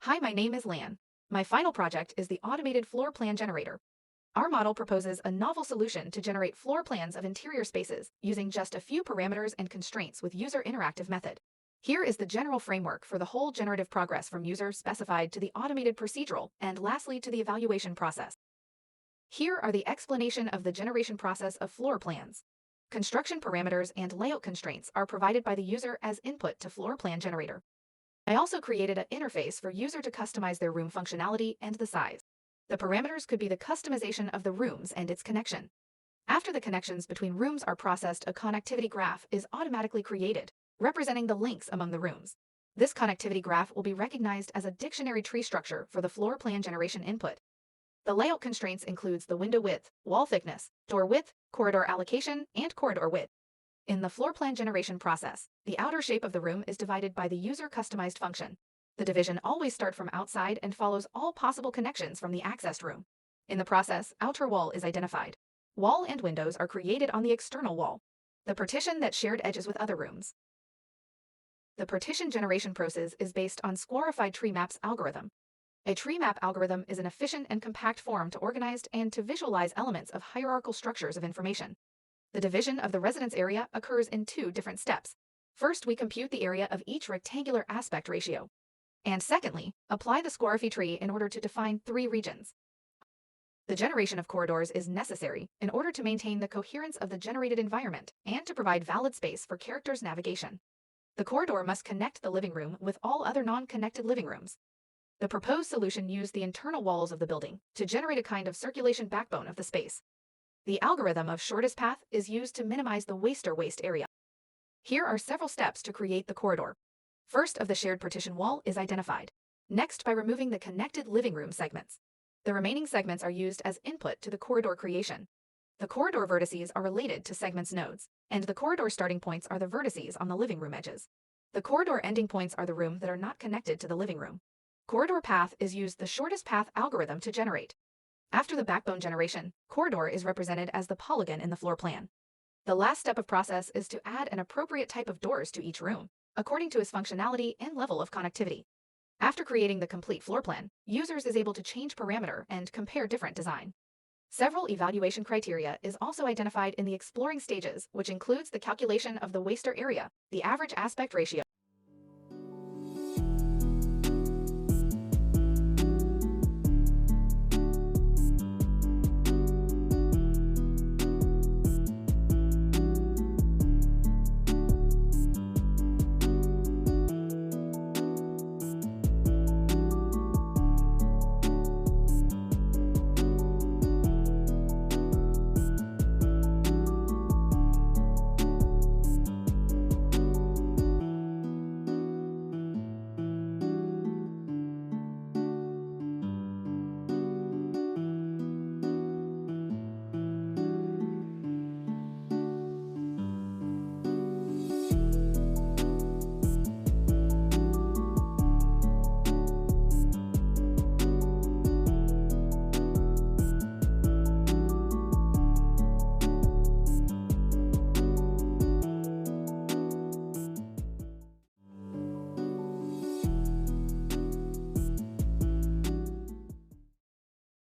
Hi, my name is Lan. My final project is the automated floor plan generator. Our model proposes a novel solution to generate floor plans of interior spaces using just a few parameters and constraints with user interactive method. Here is the general framework for the whole generative progress from user specified to the automated procedural and lastly to the evaluation process. Here are the explanation of the generation process of floor plans. Construction parameters and layout constraints are provided by the user as input to floor plan generator. I also created an interface for user to customize their room functionality and the size. The parameters could be the customization of the rooms and its connection. After the connections between rooms are processed, a connectivity graph is automatically created, representing the links among the rooms. This connectivity graph will be recognized as a dictionary tree structure for the floor plan generation input. The layout constraints includes the window width, wall thickness, door width, corridor allocation, and corridor width. In the floor plan generation process, the outer shape of the room is divided by the user customized function. The division always starts from outside and follows all possible connections from the accessed room. In the process, outer wall is identified. Wall and windows are created on the external wall. The partition that shared edges with other rooms. The partition generation process is based on squarified tree maps algorithm. A tree map algorithm is an efficient and compact form to organize and to visualize elements of hierarchical structures of information. The division of the residence area occurs in two different steps. First, we compute the area of each rectangular aspect ratio. And secondly, apply the squarify tree in order to define three regions. The generation of corridors is necessary in order to maintain the coherence of the generated environment and to provide valid space for characters' navigation. The corridor must connect the living room with all other non-connected living rooms. The proposed solution used the internal walls of the building to generate a kind of circulation backbone of the space. The algorithm of shortest path is used to minimize the waste area. Here are several steps to create the corridor. First, of the shared partition wall is identified. Next, by removing the connected living room segments. The remaining segments are used as input to the corridor creation. The corridor vertices are related to segments nodes, and the corridor starting points are the vertices on the living room edges. The corridor ending points are the room that are not connected to the living room. Corridor path is used the shortest path algorithm to generate. After the backbone generation, corridor is represented as the polygon in the floor plan. The last step of process is to add an appropriate type of doors to each room, according to its functionality and level of connectivity. After creating the complete floor plan, users is able to change parameter and compare different design. Several evaluation criteria is also identified in the exploring stages, which includes the calculation of the waster area, the average aspect ratio,